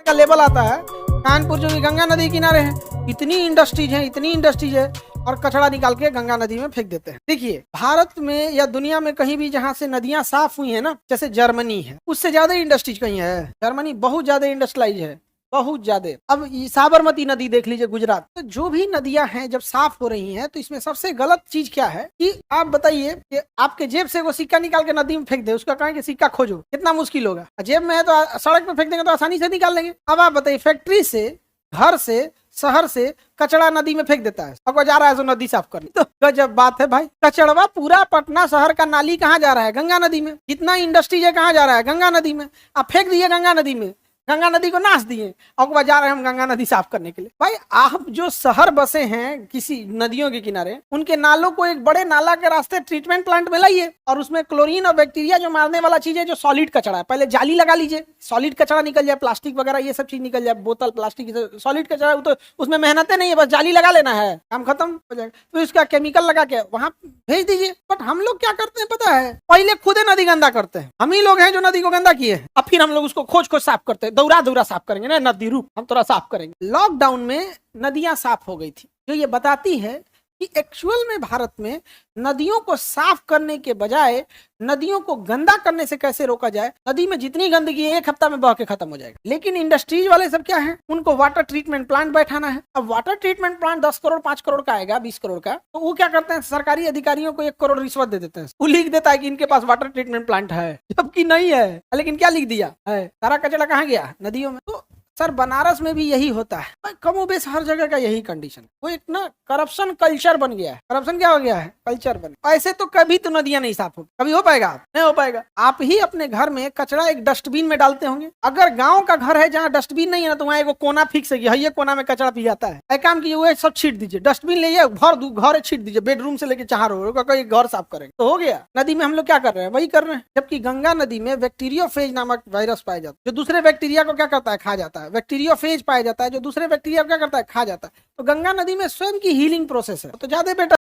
का लेबल आता है, कानपुर जो कि गंगा नदी किनारे है, इतनी इंडस्ट्रीज है और कचरा निकाल के गंगा नदी में फेंक देते हैं। देखिए, भारत में या दुनिया में कहीं भी जहाँ से नदियां साफ हुई है ना, जैसे जर्मनी है, उससे ज्यादा इंडस्ट्रीज कहीं है। जर्मनी बहुत ज्यादा इंडस्ट्रियलाइज है, बहुत ज्यादा। अब साबरमती नदी देख लीजिए, गुजरात। तो जो भी नदियां हैं जब साफ हो रही हैं, तो इसमें सबसे गलत चीज क्या है कि आप बताइए कि आपके जेब से वो सिक्का निकाल के नदी में फेंक दे, उसका कहें कि सिक्का खोजो, कितना मुश्किल होगा। जेब में है तो सड़क पे फेंक देंगे तो आसानी से निकाल लेंगे। अब आप बताइए, फैक्ट्री से, घर से, शहर से कचरा नदी में फेंक देता है, अब जा रहा है तो नदी साफ करनी। तो गजब बात है भाई। कचड़वा पूरा पटना शहर का नाली कहाँ जा रहा है? गंगा नदी में। जितना इंडस्ट्रीज है कहाँ जा रहा है? गंगा नदी में। आप फेंक दिए गंगा नदी में, गंगा नदी को नाश दिए, और जा रहे हैं हम गंगा नदी साफ करने के लिए। भाई, आप जो शहर बसे हैं किसी नदियों के किनारे, उनके नालों को एक बड़े नाला के रास्ते ट्रीटमेंट प्लांट में लाइए और उसमें क्लोरीन और बैक्टीरिया जो मारने वाला चीज है, जो सॉलिड कचरा है, पहले जाली लगा लीजिए, सॉलिड कचरा निकल जाए, प्लास्टिक वगैरह ये सब चीज निकल जाए, बोतल प्लास्टिक सॉलिड कचरा, तो उसमें मेहनतें नहीं है, बस जाली लगा लेना है, काम खत्म हो जाएगा। तो इसका केमिकल लगा के वहां भेज दीजिए। बट हम लोग क्या करते हैं पता है? पहले खुद नदी गंदा करते हैं। हम ही लोग हैं जो नदी को गंदा किए हैं, अब फिर हम लोग उसको खोज खोज साफ करते हैं। दौरा साफ करेंगे ना, नदी रूप हम थोड़ा साफ करेंगे। लॉकडाउन में नदियां साफ हो गई थी, जो ये बताती है कि एक्चुअल में भारत में नदियों को साफ करने के बजाय नदियों को गंदा करने से कैसे रोका जाए। नदी में जितनी गंदगी है 1 हफ्ता में बह के खत्म हो जाएगा। लेकिन इंडस्ट्रीज वाले सब क्या है, उनको वाटर ट्रीटमेंट प्लांट बैठाना है। अब water treatment plant 10 crore 5 crore का आएगा, 20 करोड़ का, तो वो क्या करते हैं, सरकारी अधिकारियों को 1 करोड़ रिश्वत दे देते हैं। वो लिख देता है कि इनके पास वाटर ट्रीटमेंट प्लांट है, जबकि नहीं है। लेकिन क्या लिख दिया है, सारा कचरा कहाँ गया? नदियों में। तो सर, बनारस में भी यही होता है, कमोबेश हर जगह का यही कंडीशन। वो एक ना करप्शन कल्चर बन गया है। करप्शन क्या हो गया है? कल्चर बन। ऐसे तो कभी तो नदियां नहीं साफ हो, कभी हो पाएगा? नहीं हो पाएगा। आप ही अपने घर में कचरा एक डस्टबिन में डालते होंगे। अगर गांव का घर है जहाँ डस्टबिन नहीं है ना, तो वहाँ एक कोना फिक्स है, ये कोना में कचरा पी जाता है। एक काम कीजिए, वो सब छीट दीजिए, डस्टबिन ले घर छीट दीजिए, बेडरूम से लेके चार घर साफ करेंगे तो हो गया। नदी में हम लोग क्या कर रहे हैं? वही कर रहे हैं। जबकि गंगा नदी में बैक्टीरियोफेज नामक वायरस पाया जाता है, जो दूसरे बैक्टीरिया को क्या करता है? खा जाता है। बैक्टीरियोफेज पाया जाता है, जो दूसरे बैक्टीरिया को क्या करता है? खा जाता है। तो गंगा नदी में स्वयं की हीलिंग प्रोसेस है, तो ज्यादा बेटर